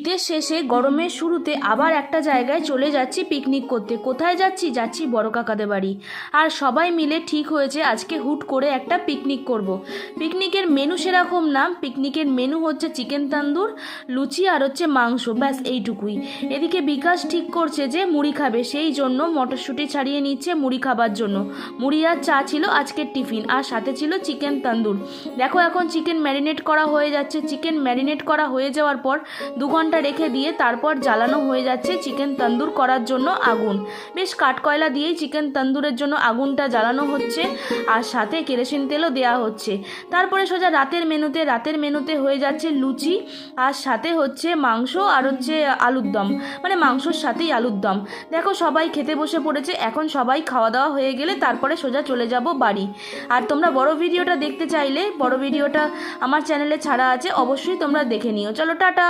শীতের শেষে গরমের শুরুতে আবার একটা জায়গায় চলে যাচ্ছি পিকনিক করতে। কোথায় যাচ্ছি? যাচ্ছি বড় কাকাদের বাড়ি। আর সবাই মিলে ঠিক হয়েছে আজকে হুট করে একটা পিকনিক করব। পিকনিকের মেনু সেরকম না, পিকনিকের মেনু হচ্ছে চিকেন তান্দুর, লুচি আর হচ্ছে মাংস, ব্যাস এইটুকুই। এদিকে বিকাশ ঠিক করছে যে মুড়ি খাবে, সেই জন্য মটরশুঁটি ছাড়িয়ে নিচ্ছে মুড়ি খাবার জন্য। মুড়ি আর চা ছিল আজকের টিফিন, আর সাথে ছিল চিকেন তান্দুর। দেখো এখন চিকেন ম্যারিনেট করা হয়ে যাচ্ছে। চিকেন ম্যারিনেট করা হয়ে যাওয়ার পর 2 ঘন্টা রেখে দিয়ে তারপর জ্বালানো হয়ে যাচ্ছে চিকেন তন্দুর করার জন্য আগুন। বেশ কাঠকয়লা দিয়েই চিকেন তন্দুরের জন্য আগুনটা জ্বালানো হচ্ছে, আর সাথে কেরোসিন তেলও দেওয়া হচ্ছে। তারপরে সোজা রাতের মেনুতে হয়ে যাচ্ছে লুচি, আর সাথে হচ্ছে মাংস আর হচ্ছে আলুর দম, মানে মাংসর সাথেই আলুর দম। দেখো সবাই খেতে বসে পড়েছে। এখন সবাই খাওয়া দাওয়া হয়ে গেলে তারপরে সোজা চলে যাব বাড়ি। আর তোমরা বড় ভিডিওটা দেখতে চাইলে বড় ভিডিওটা আমার চ্যানেলে ছাড়া আছে, অবশ্যই তোমরা দেখে নিও। চলো টাটা।